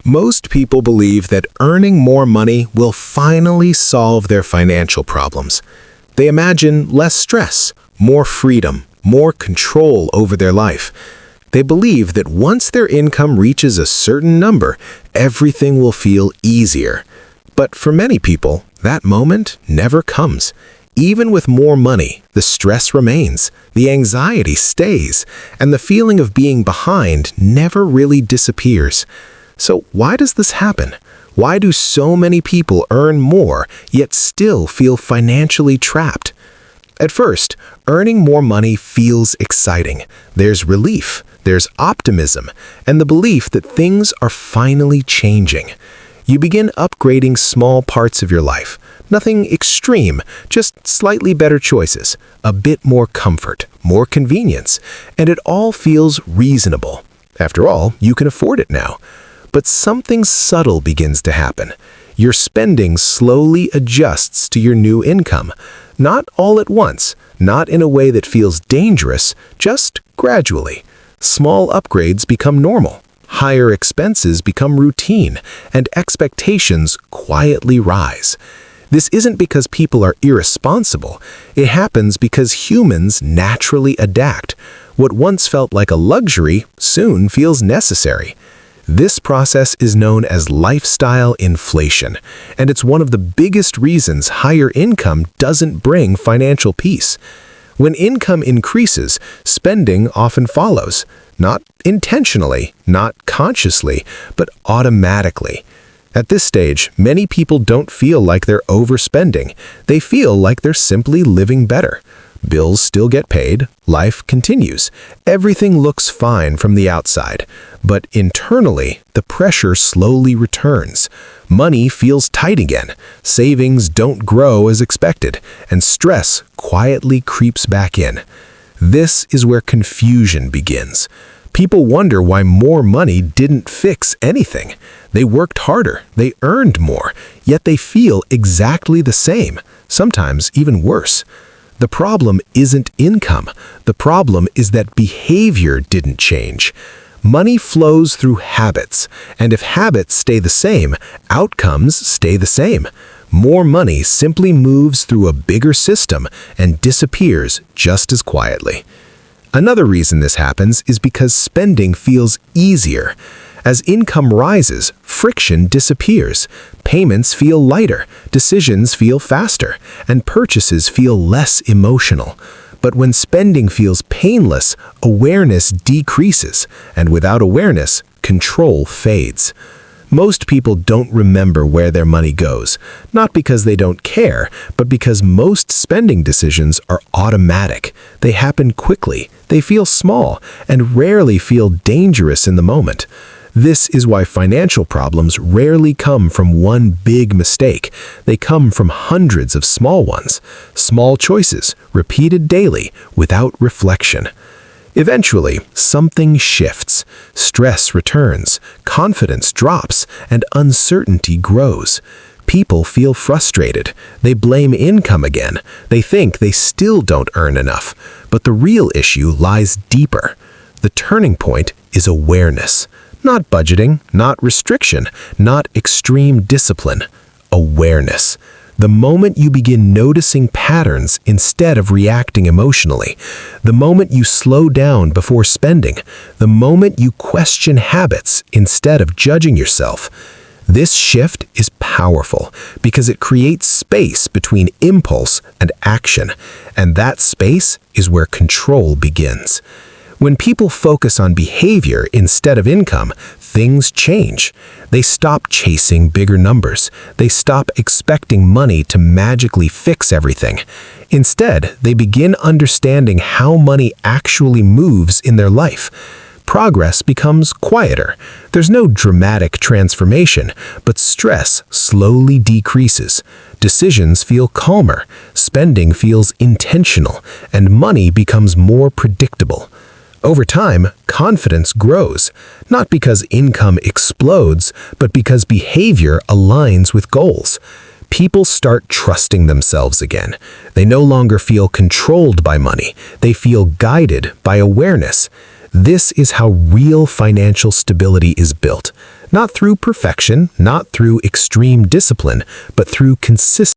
Most people believe that earning more money will finally solve their financial problems. They imagine less stress, more freedom, more control over their life. They believe that once their income reaches a certain number, everything will feel easier. But for many people, that moment never comes. Even with more money, the stress remains, the anxiety stays, and the feeling of being behind never really disappears. So why does this happen? Why do so many people earn more, yet still feel financially trapped? At first, earning more money feels exciting. There's relief, there's optimism, and the belief that things are finally changing. You begin upgrading small parts of your life. Nothing extreme, just slightly better choices, a bit more comfort, more convenience, and it all feels reasonable. After all, you can afford it now. But something subtle begins to happen. Your spending slowly adjusts to your new income. Not all at once, not in a way that feels dangerous, just gradually. Small upgrades become normal. Higher expenses become routine, and expectations quietly rise. This isn't because people are irresponsible. It happens because humans naturally adapt. What once felt like a luxury soon feels necessary. This process is known as lifestyle inflation, and it's one of the biggest reasons higher income doesn't bring financial peace. When income increases, spending often follows, not intentionally, not consciously, but automatically. At this stage, many people don't feel like they're overspending. They feel like they're simply living better. Bills still get paid, life continues. Everything looks fine from the outside, but internally, the pressure slowly returns. Money feels tight again, savings don't grow as expected, and stress quietly creeps back in. This is where confusion begins. People wonder why more money didn't fix anything. They worked harder, they earned more, yet they feel exactly the same, sometimes even worse. The problem isn't income. The problem is that behavior didn't change. Money flows through habits, and if habits stay the same, outcomes stay the same. More money simply moves through a bigger system and disappears just as quietly. Another reason this happens is because spending feels easier. As income rises, friction disappears. Payments feel lighter, decisions feel faster, and purchases feel less emotional. But when spending feels painless, awareness decreases, and without awareness, control fades. Most people don't remember where their money goes, not because they don't care, but because most spending decisions are automatic. They happen quickly, they feel small, and rarely feel dangerous in the moment. This is why financial problems rarely come from one big mistake. They come from hundreds of small ones, small choices, repeated daily, without reflection. Eventually, something shifts. Stress returns, confidence drops, and uncertainty grows. People feel frustrated. They blame income again. They think they still don't earn enough. But the real issue lies deeper. The turning point is awareness. Not budgeting, not restriction, not extreme discipline. Awareness. The moment you begin noticing patterns instead of reacting emotionally, the moment you slow down before spending, the moment you question habits instead of judging yourself, this shift is powerful because it creates space between impulse and action, and that space is where control begins. When people focus on behavior instead of income, things change. They stop chasing bigger numbers. They stop expecting money to magically fix everything. Instead, they begin understanding how money actually moves in their life. Progress becomes quieter. There's no dramatic transformation, but stress slowly decreases. Decisions feel calmer, spending feels intentional, and money becomes more predictable. Over time, confidence grows, not because income explodes, but because behavior aligns with goals. People start trusting themselves again. They no longer feel controlled by money. They feel guided by awareness. This is how real financial stability is built. Not through perfection, not through extreme discipline, but through consistent